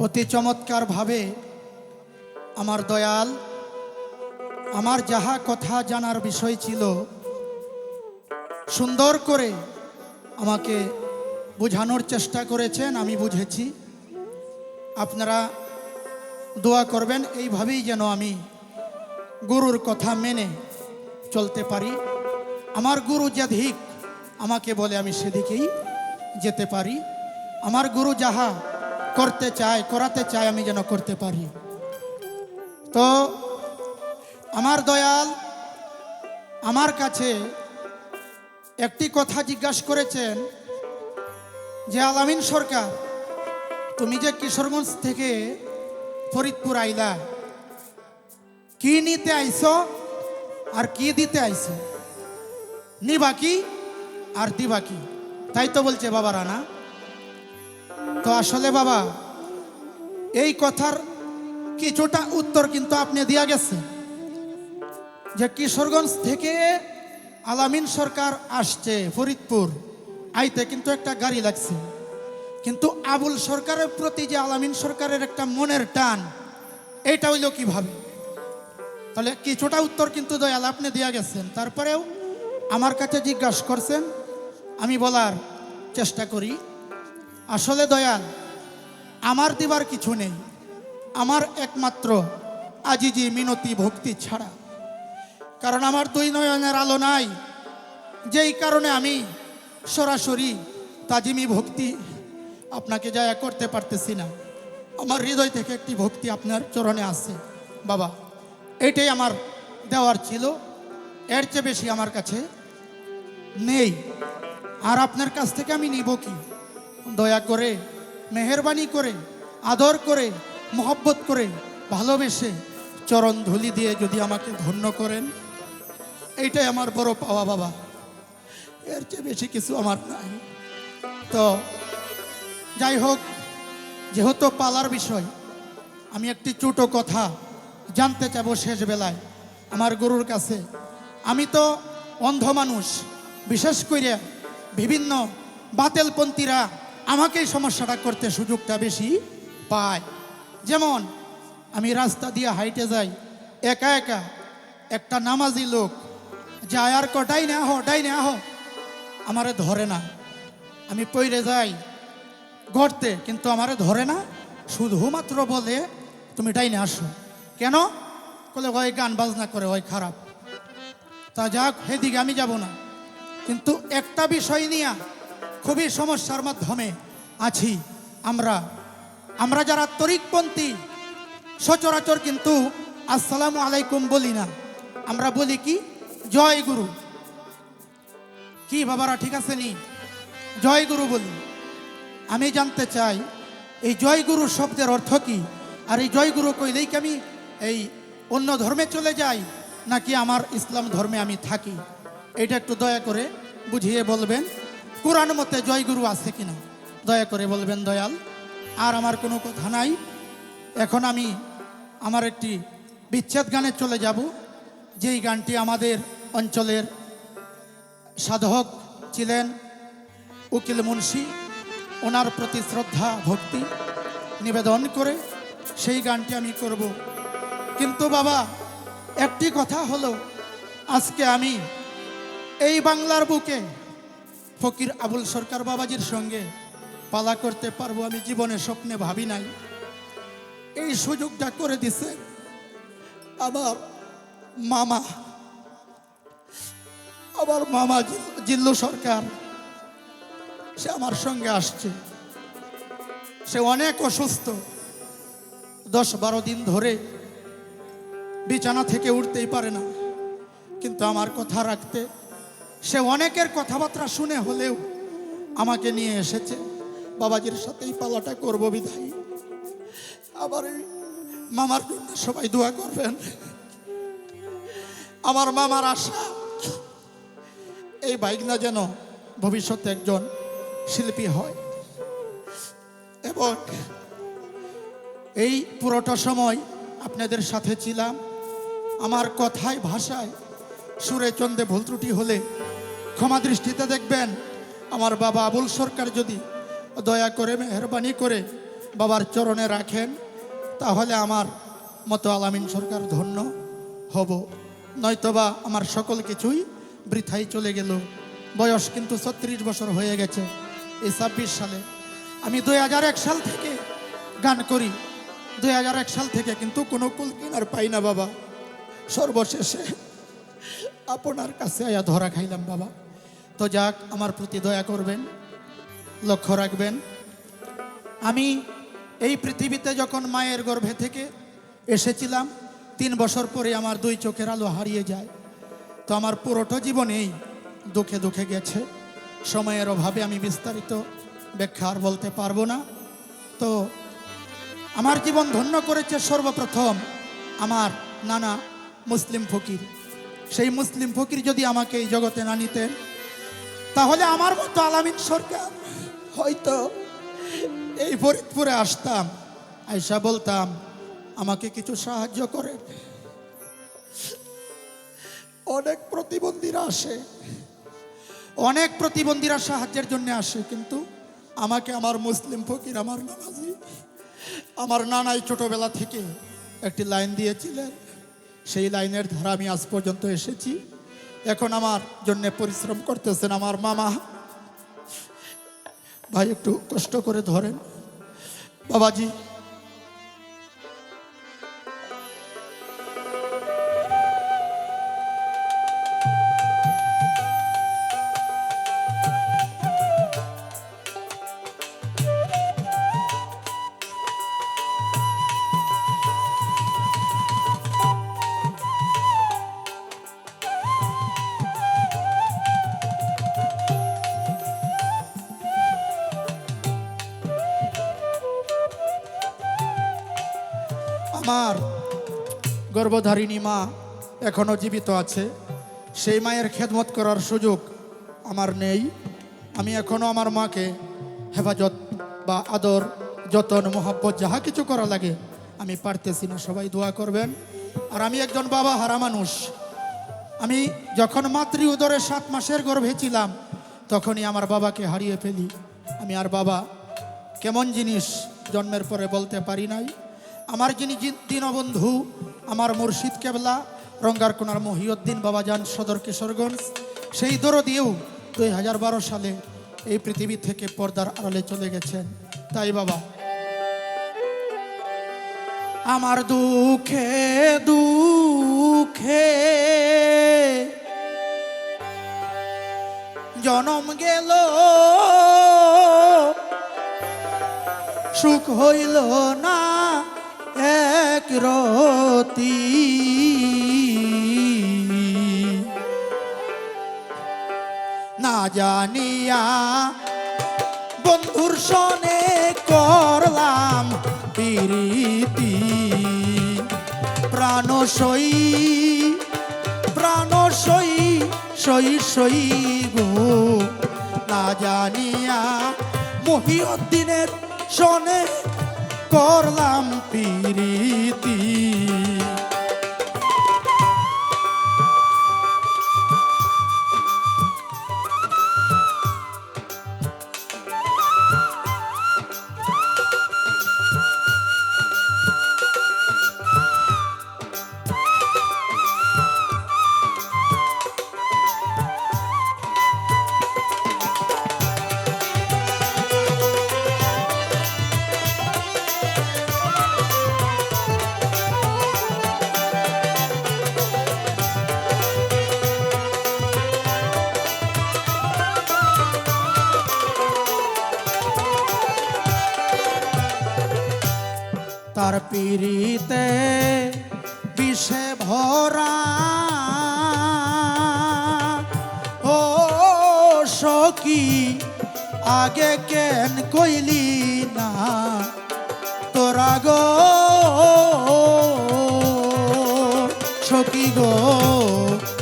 অতি চমৎকারভাবে আমার দয়াল আমার যাহা কথা জানার বিষয় ছিল সুন্দর করে আমাকে বোঝানোর চেষ্টা করেছেন। আমি বুঝেছি। আপনারা দোয়া করবেন এইভাবেই যেন আমি গুরুর কথা মেনে চলতে পারি। আমার গুরু যেদিক আমাকে বলে আমি সেদিকেই যেতে পারি। আমার গুরু যাহা করতে চায় করাতে চায় আমি যেন করতে পারি। তো আমার দয়াল আমার কাছে একটি কথা জিজ্ঞাসা করেছেন যে আলামিন সরকার, তুমি যে কিশোরগঞ্জ থেকে ফরিদপুর আইলা, কি নিতে আইছো আর কি দিতে আইছো? নিবা কি আর দিবা কি? তাই তো বলছে বাবারা না? তো আসলে বাবা এই কথার কিছুটা উত্তর কিন্তু আপনি দিয়া গেছে যে কিশোরগঞ্জ থেকে আলামিন সরকার আসছে ফরিদপুর আইতে, কিন্তু একটা গাড়ি লাগছে। কিন্তু আবুল সরকারের প্রতি যে আলামিন সরকারের একটা মনের টান, এইটা হইল কিভাবে? তাহলে কিছুটা উত্তর কিন্তু দয়াল আপনি দিয়া গেছেন। তারপরেও আমার কাছে জিজ্ঞাসা করছেন, আমি বলার চেষ্টা করি। আসলে দয়াল আমার দিবার কিছু নেই, আমার একমাত্র আজিজি মিনতি ভক্তি ছাড়া। কারণ আমার দুই নয়নের আলো নাই, যেই কারণে আমি সরাসরি তাজিমি ভক্তি আপনাকে জায়া করতে পারতেছি না। আমার হৃদয় থেকে একটি ভক্তি আপনার চরণে আছে বাবা, এইটাই আমার দেওয়ার ছিল। এর চেয়ে বেশি আমার কাছে নেই। আর আপনার কাছ থেকে আমি নিব কি? দয়া করে, মেহেরবানি করে, আদর করে, মহব্বত করে, ভালোবেসে চরণ ধুলি দিয়ে যদি আমাকে ধন্য করেন, এইটাই আমার বড় পাওয়া বাবা। এর চেয়ে বেশি কিছু আমার নাই। তো যাই হোক, যেহেতু পালার বিষয়, আমি একটি ছোটো কথা জানতে চাবো শেষ বেলায় আমার গুরুর কাছে। আমি তো অন্ধ মানুষ, বিশেষ করে বিভিন্ন বাতেলপন্থীরা আমাকেই সমস্যাটা করতে সুযোগটা বেশি পায়। যেমন আমি রাস্তা দিয়ে হাইটে যাই, একা একা একটা নামাজি লোক যায় আর কটাই না হটাই না হো, আমারে ধরে না। আমি পইরে যাই গড়তে, কিন্তু আমারে ধরে না, শুধুমাত্র বলে তুমি ডাইনে আসো। কেন? বলে ওই গান বাজনা করে, ওই খারাপ। তা যাক, সেদিকে আমি যাব না। কিন্তু একটা বিষয় নিয়ে খুবই সমস্যার মাধ্যমে আছি আমরা। আমরা যারা তরিকপন্থী সচরাচর কিন্তু আসসালামু আলাইকুম বলি না, আমরা বলি কি জয় গুরু। কি বাবারা ঠিক আছে নি? জয় গুরু বলি। আমি জানতে চাই এই জয় গুরু শব্দের অর্থ কি? আর এই জয় গুরু কইলেই কি আমি এই অন্য ধর্মে চলে যাই, নাকি আমার ইসলাম ধর্মে আমি থাকি? এটা একটু দয়া করে বুঝিয়ে বলবেন। কোরআন মতে জয় গুরু আছে কিনা দয়া করে বলবেন দয়াল। আর আমার কোনো কথা নাই। এখন আমি আমার একটি বিচ্ছেদ গানে চলে যাব, যেই গানটি আমাদের অঞ্চলের সাধক ছিলেন উকিল মুন্সি, ওনার প্রতি শ্রদ্ধা ভক্তি নিবেদন করে সেই গানটি আমি করব। কিন্তু বাবা একটি কথা হলো, আজকে আমি এই বাংলার বুকে ফকির আবুল সরকার বাবাজির সঙ্গে পালা করতে পারবো আমি জীবনে স্বপ্নে ভাবি নাই। এই সুযোগটা করে দিছে আমার মামা জিল্লু সরকার। সে আমার সঙ্গে আসছে। সে অনেক অসুস্থ, 10-12 দিন ধরে বিছানা থেকে উঠতেই পারে না। কিন্তু আমার কথা রাখতে সে অনেকের কথাবার্তা শুনে হলেও আমাকে নিয়ে এসেছে। বাবাজির সাথেই পালাটা করবো বিধায়ী। আবার এই মামার জন্য সবাই দোয়া করবেন। আমার মামার আশা এই ভাইগনা যেন ভবিষ্যতে একজন শিল্পী হয়। এবং এই পুরোটা সময় আপনাদের সাথে ছিলাম। আমার কথায় ভাষায় সুরে চন্দে ভুল ত্রুটি হলে ক্ষমা দৃষ্টিতে দেখবেন। আমার বাবা আবুল সরকার যদি দয়া করে মেহরবানি করে বাবার চরণে রাখেন, তাহলে আমার মতো আলামিন সরকার ধন্য হব, নয়তোবা আমার সকল কিছুই বৃথাই চলে গেল। বয়স কিন্তু 36 বছর হয়ে গেছে এই 26 সালে। আমি 2001 সাল থেকে গান করি, 2001 সাল থেকে, কিন্তু কোনো কুল কিনার পাই না বাবা। সর্বশেষে আপনার কাছে আয়া ধরা খাইলাম বাবা। তো যাক, আমার প্রতি দয়া করবেন, লক্ষ্য রাখবেন। আমি এই পৃথিবীতে যখন মায়ের গর্ভে থেকে এসেছিলাম, 3 বছর পরে আমার 2 চোখের আলো হারিয়ে যায়। তো আমার পুরোটা জীবনেই দুঃখে দুঃখে গেছে। সময়ের অভাবে আমি বিস্তারিত ব্যাখ্যা আর বলতে পারবো না। তো আমার জীবন ধন্য করেছে সর্বপ্রথম আমার নানা মুসলিম ফকির। সেই মুসলিম ফকির যদি আমাকে এই জগতে না নিতেন, তাহলে আমার মতো আলামিন সরকার হয়তো এই ফরিদপুরে আসতাম, আয়সা বলতাম আমাকে কিছু সাহায্য করেন। অনেক প্রতিবন্ধীরা আসে, অনেক প্রতিবন্ধীরা সাহায্যের জন্য আসে, কিন্তু আমাকে আমার মুসলিম ফকির, আমার নানাজি, আমার নানাই ছোটবেলা থেকে একটি লাইন দিয়েছিলেন। সেই লাইনের ধারা আমি আজ পর্যন্ত এসেছি। এখন আমার জন্য পরিশ্রম করতেছেন আমার মামা। ভাই একটু কষ্ট করে ধরেন বাবাজি। আমার গর্ভধারিণী মা এখনো জীবিত আছে, সেই মায়ের খেদমত করার সুযোগ আমার নেই। আমি এখনো আমার মাকে হেফাজত বা আদর, যতন, মোহাব্বত যাহা কিছু করা লাগে আমি পারতেছি না। সবাই দোয়া করবেন। আর আমি একজন বাবা হারা মানুষ। আমি যখন মাতৃ উদরে 7 মাসের গর্ভে ছিলাম, তখনই আমার বাবাকে হারিয়ে ফেলি। আমি আর বাবা কেমন জিনিস জন্মের পরে বলতে পারি নাই। আমার যিনি দীনবন্ধু, আমার মুর্শিদ কেবলা রঙ্গারকোনার মহিউদ্দিন বাবাজান, সদর কিশোরগঞ্জ, সেই দরদিও 2012 সালে এই পৃথিবী থেকে পর্দার আড়ালে চলে গেছেন। তাই বাবা, আমার দুঃখে দুঃখে জনম গেল, সুখ হইল না এক রতি। না জানিয়া বন্ধুর সনে করলাম প্রীতি, প্রাণ সই প্রাণ সই সই সই গো। না জানিয়া মহিউদ্দিনের সনে করলাম প্রীতি। তার পিরিতে বিষে ভরা, ও সখী আগে কেন কইলি না তোরা গো, সখী গো।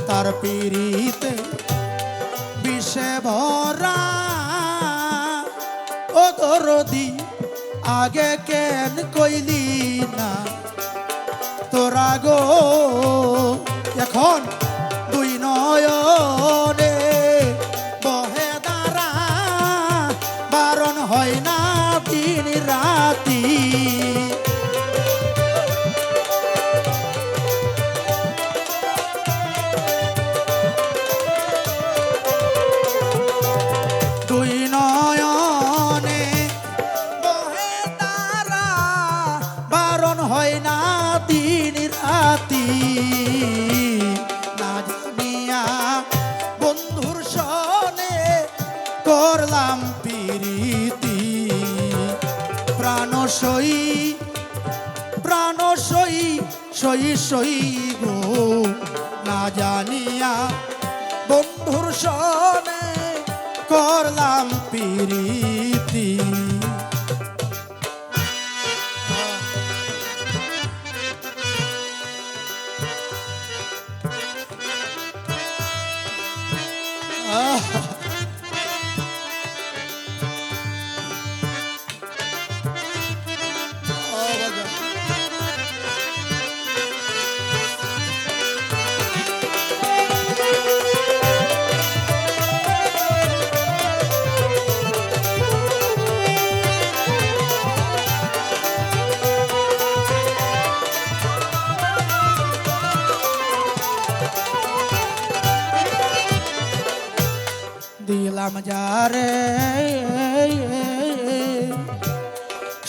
তার পিরিতে বিষে ভরা, ও দরদি আগে কেন কইলি না তোরা গো। এখন 2 নয়নে বহে দ্বারা, বারণ হয় না দিন রাত রাতি। দুই নয়নে বহে তারা, বারণ হয় না দিন রাতি। না জানিয়া বন্ধুর সনে করলাম প্রীতি। প্রাণ সই প্রাণ সই সই সই গো, না জানিয়া বন্ধুর সনে করলাম প্রীতি। দিলাম যারে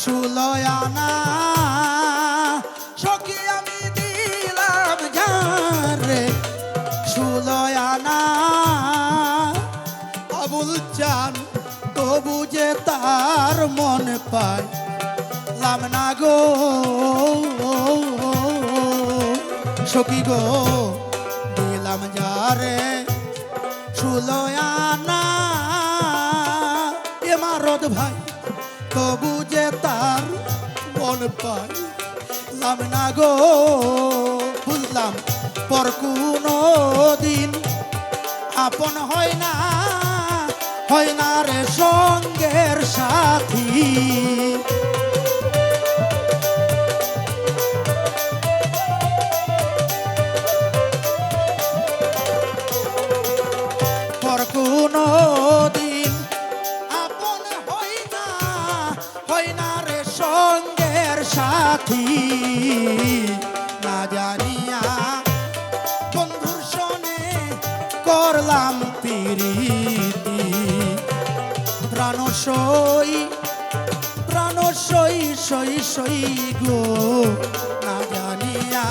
16 আনা, সখী আমি দিলাম যারে 16 আনা। আবুল চান তবু যে তার মন পায় লাম না গো সখী গো। দিলাম যারে 16 আনা, এ মারদ ভাই তবু যে তার মন পায় লাম না গো। বুঝলাম পর কোনো দিন আপন হয় না রে সঙ্গের সাথী। পর কোনো দিন আপন হয় না রে সঙ্গের সাথী। না জানিয়া বন্ধুর সনে করলাম প্রীতি। প্রাণ সই সই সই গো, না জানিয়া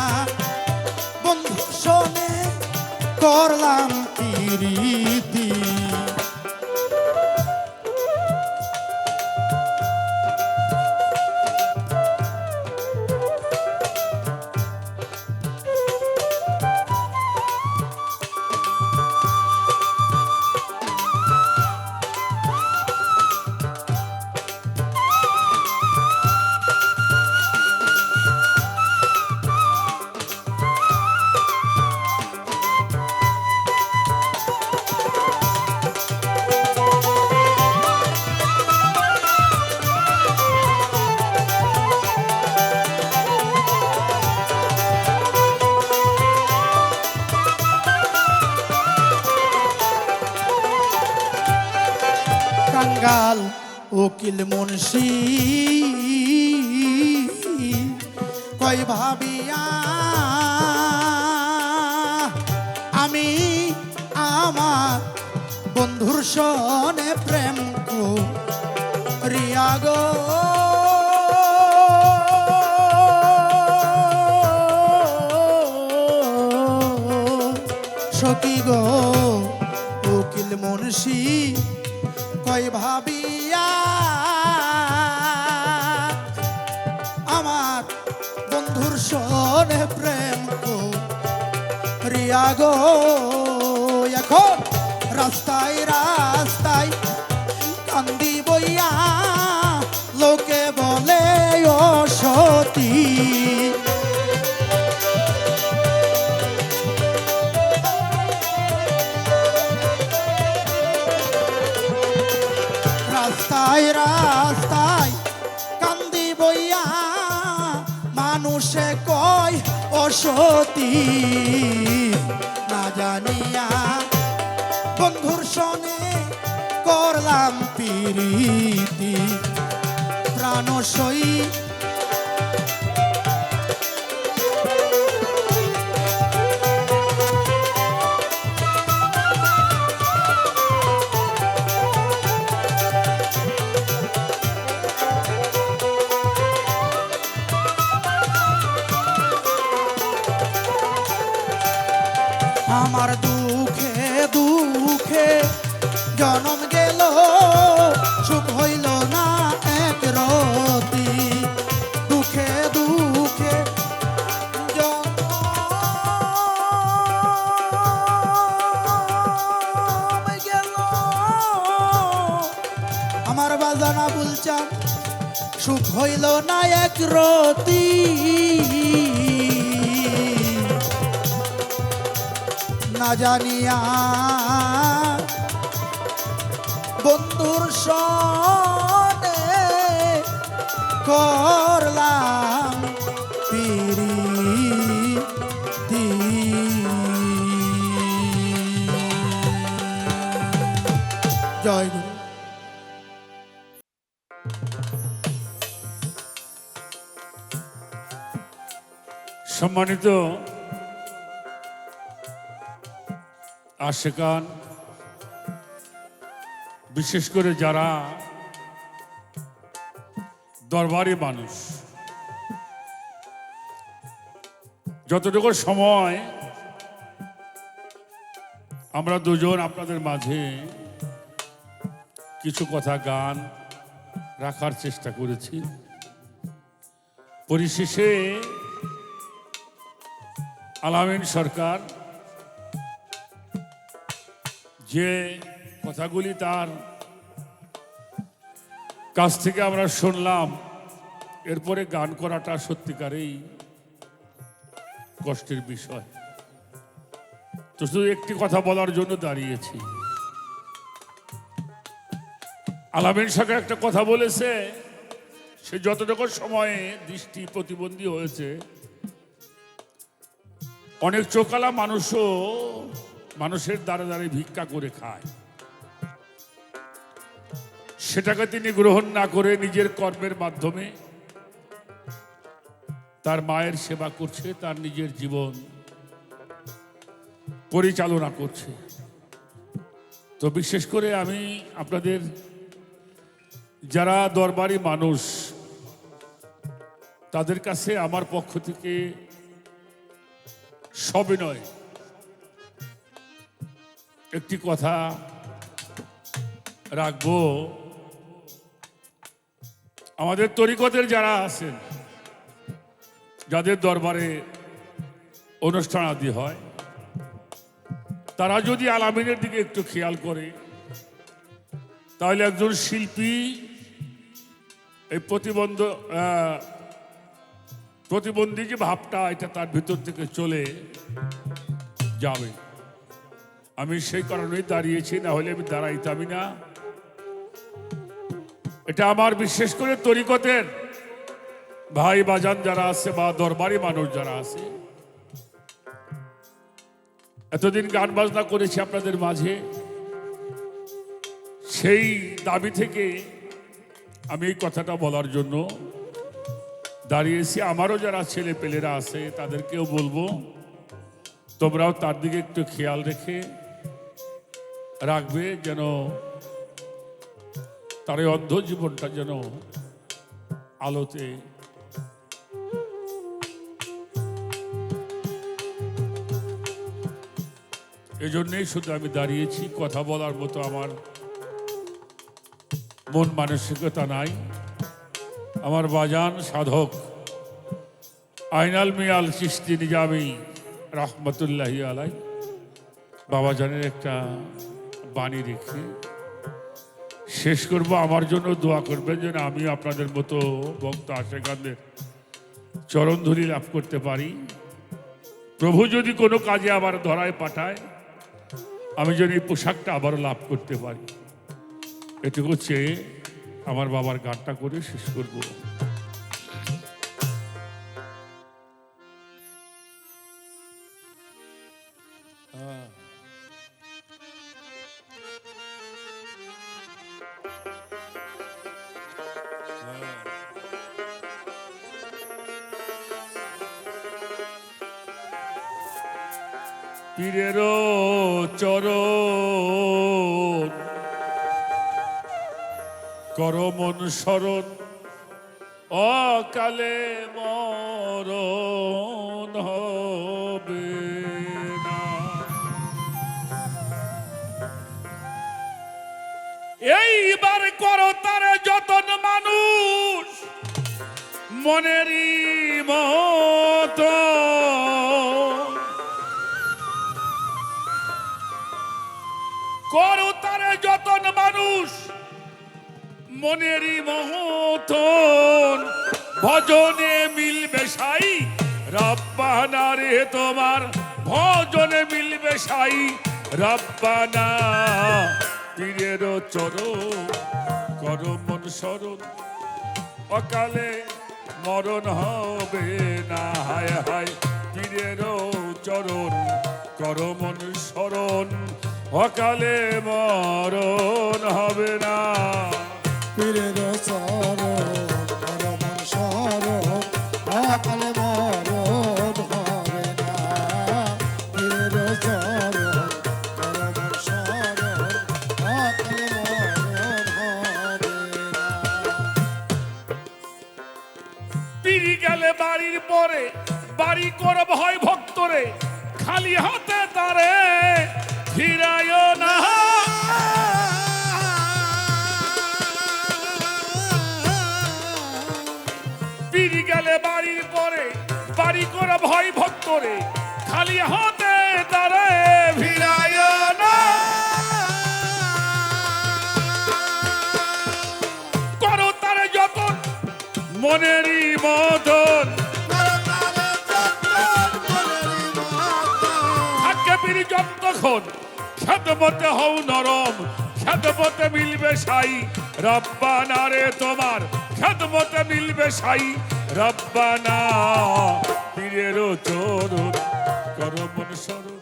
বন্ধুর সনে করলাম প্রীতি। কাঙ্গাল উকিল মুন্সি কই ভাবিয়া আমি আমার বন্ধুর সনে প্রেম করিয়া গো। সখী গো উকিল মুন্সি কই ভাবিয়া আমার বন্ধুর সনে প্রেম করিয়া গো। এখন রাস্তায় রাস্তায় কান্দি বইয়া লোকে বলে ও সতী। রাস্তায় রাস্তায় কান্দি বইয়া মানুষে কয় ও সতী। না জানিয়া বন্ধুর সনে করলাম প্রীতি। প্রাণ মানুষই আমার দুঃখে দুঃখে জনম গেল সুখ হইল না এক রতি দুঃখে দুঃখে জনম গেল আমার বাজানা বলছাম সুখ হইল না এক রতি না জানিয়া বন্ধুর সনে করলাম প্রীতি জয় গুরু। সম্মানিত আশিকান, বিশেষ করে যারা দরবারি মানুষ, যতটুকু সময় আমরা দুজন আপনাদের মাঝে কিছু কথা গান রাখার চেষ্টা করেছি, পরিশেষে আলামিন সরকার যে কথাগুলি তার কাছ থেকে আমরা শুনলাম, এরপরে গান করাটা সত্যিকারেই কষ্টের বিষয়। তো শুধু একটি কথা বলার জন্য দাঁড়িয়েছি। আলামিন সরকার একটা কথা বলেছে, সে যতটুকু সময়ে দৃষ্টি প্রতিবন্ধী হয়েছে, অনেক চোখালা মানুষও মানুষের দ্বারে দ্বারে ভিক্ষা করে খায়, সেটাকে তিনি গ্রহণ না করে নিজের কর্মের মাধ্যমে তার মায়ের সেবা করছে, তার নিজের জীবন পরিচালনা করছে। তো বিশেষ করে আমি আপনাদের যারা দরবারি মানুষ, তাদের কাছে আমার পক্ষ থেকে সবিনয় একটি কথা রাখবো। আমাদের তরিকতের যারা আছেন, যাদের দরবারে অনুষ্ঠান আদি হয়, তারা যদি আলামিনের দিকে একটু খেয়াল করে, তাহলে একজন শিল্পী এই প্রতিবন্ধী যে ভাবটা, এটা তার ভিতর থেকে চলে যাবে। আমি সেই কারণেই দাঁড়িয়েছি, না হলে আমি দাঁড়াইতামই না। এটা আমার বিশেষ করে তরিকতের ভাই বাজান যারা আছে বা দরবারি মানুষ যারা আছে, এতদিন গান বাজনা করেছি আপনাদের মাঝে, সেই দাবি থেকে আমি এই কথাটা বলার জন্য দাঁড়িয়েছি। আমারও যারা ছেলে পেলেরা আছে তাদেরকেও বলবো, তোমরাও তার দিকে একটু খেয়াল রাখবে, যেন তার এই অন্ধ জীবনটা যেন আলোতে এজন্যই শুধু আমি দাঁড়িয়েছি। কথা বলার মতো আমার মন মানসিকতা নাই। আমার বাজান সাধক আইনাল মিয়াল চিশতি নিজামি রহমতুল্লাহি আলাই বাবাজানের একটা বাণী রেখে শেষ করব। আমার জন্য দোয়া করবেন যেন আমি আপনাদের মতো ভক্ত আশেকানদের চরণধুলি লাভ করতে পারি। প্রভু যদি কোনো কাজে আবার ধরায় পাঠায়, আমি যেন এই পোশাকটা আবারও লাভ করতে পারি, এটুকু চেয়ে আমার বাবার গানটা করে শেষ করব। পীরেরও চরণ করো মন স্মরণ অকালে মরণ হবে না। এইবার করো তার যতন মানুষ মনেরই মতো করো তার যতন মানুষ মনেরই মতন ভজনে মিলবে সাই রব্বানা রে তোমার ভজনে মিলবে সাই রব্বানা পীরের চরণ করো মন স্মরণ অকালে মরণ হবে না। হায় হায় পীরের চরণ করো মন স্মরণ অকালে মরণ হবে না। পীরের চরণ করো মন স্মরণ অকালে মরণ হবে না। পীরের চরণ করো মন স্মরণ অকালে মরণ হবে না। পিড়ি গেলে বাড়ির পরে বাড়ি করে ভয় ভক্তরে খালি হাতে তারে ফিরায় না। পিড়ি গেলে বাড়ির পরে বাড়ি করে ভয় ভক্তরে খালি হাতে তারে ফিরায় না। করো তারে যতন মনেরই মতন থাকে পিড়ি যতক্ষণ খেদমতে হও নরম খেদমতে মিলবে সাই রব্বানা রে তোমার খেদমতে মিলবে সাই রব্বানা পীরের চরণ করো মন স্মরণ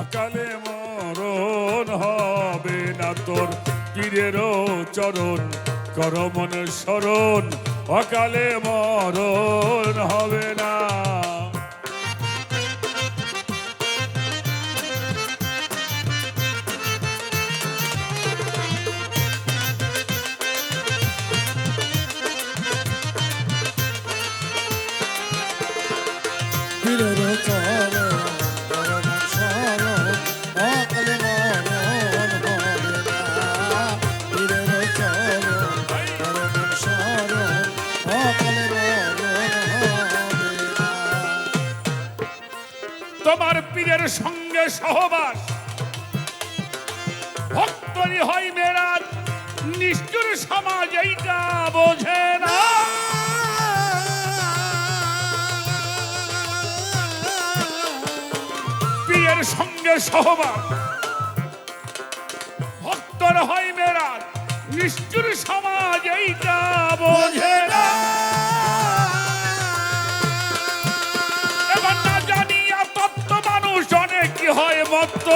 অকালে মরণ হবে না। তোর পীরের চরণ করো মন স্মরণ অকালে মরণ হবে না। পীরের চরণ করো মন স্মরণ অকালে মরণ হবে না। পীরের চরণ করো মন স্মরণ অকালে মরণ হবে না। তোমার পীরের সঙ্গে সহবাস ভক্তরি হয় মেরাজ নিষ্ঠুর সমাজ এইটা বোঝে না। পীরের সঙ্গে সহবাস ভক্তর হয় মেরাজ নিষ্ঠুর সমাজ এইটা বোঝে না। এবার না জানিয়া তত্ত্ব মানুষ অনেক কি হয় মত্ত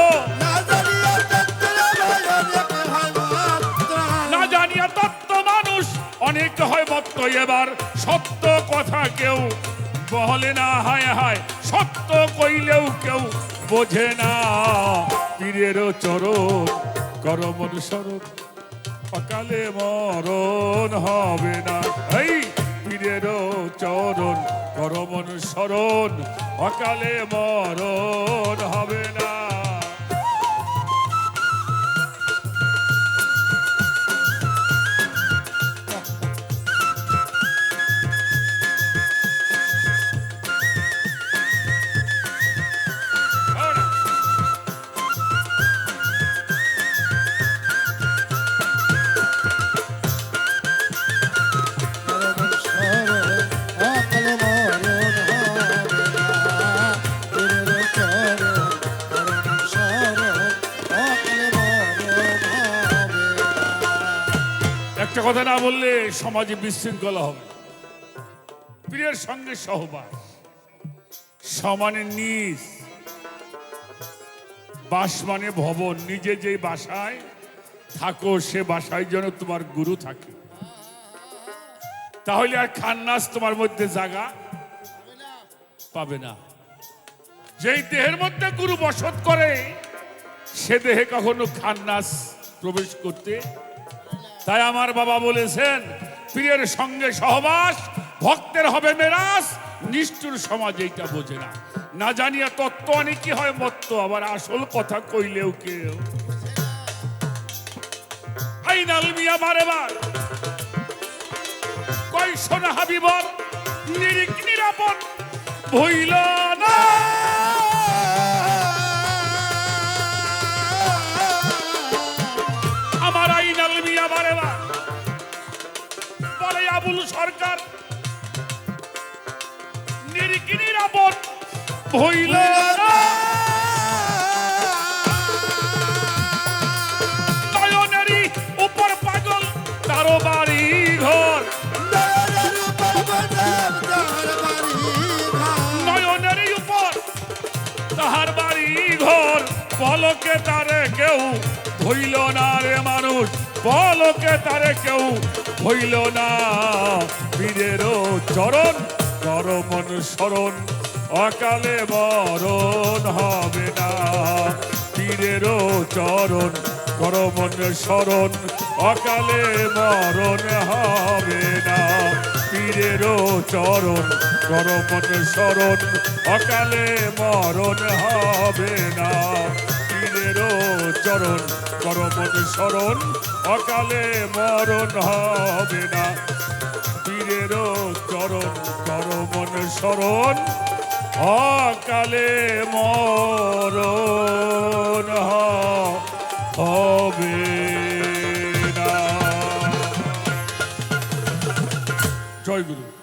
না জানিয়া তত্ত্ব মানুষ অনেক হয় মত্ত। এবার সত্য কথা কেউ বলে না। হায় হায় সত্য কইলেও কেউ বোঝে না। পীরের চরণ করো মন স্মরণ অকালে মরণ হবে না। এই পীরের চরণ করো মন স্মরণ অকালে মরণ হবে না। করো মন স্মরণ অকালে মরণ হবে না। পীরের চরণ করো মন স্মরণ অকালে মরণ হবে না। একটা কথা না বললে সমাজে বিশৃঙ্খলা হবে। পীরের সঙ্গে সহবাস সমানে নিজ বাস মানে ভবন। নিজে যে বাসায় থাকো সে বাসায় যেন তোমার গুরু থাকে, তাহলে আর খান্নাস তোমার মধ্যে জায়গা পাবে না। যেই দেহের মধ্যে গুরু বসত করে সে দেহে কখনো খান্নাস প্রবেশ করতে। তাই আমার বাবা বলেছেন, পীরের সঙ্গে সহবাস ভক্তের হবে মেরাজ, নিষ্ঠুর সমাজ এইটা বোঝে না। না জানিয়া তত্ত্ব অনেক কি হয় মত্ত, আবার আসল কথা কইলেও কেউ। আইনাল মিয়া বারেবার কই সোনা হাবিবর নিরিক নিরাপদ ভইল না। আমার আইনাল মিয়া বারেবার বলে আবুল সরকার নিরিক নিরাপদ ভইল না। নয়নেরই উপর পাগল তারও বাড়ি ঘর, নয়নেরই উপর তাহার বাড়ি ঘর। পলকে তারে কেউ হইল না রে মানুষ, পলকে তারে কেউ হইল না। পীরেরও চরণ কর মন শরণ, অকালে মরণ হবে না। পীরেরও চরণ কর মন শরণ, অকালে মরণ হবে না। পীরেরও চরণ কর মন শরণ, অকালে মরণ হবে না। পীরেরও চরণ কর মন শরণ, অকালে মরণ হবে না। পীরেরও চরণ কর মন শরণ, অকালে মরণ হবে না। জয় গুরু।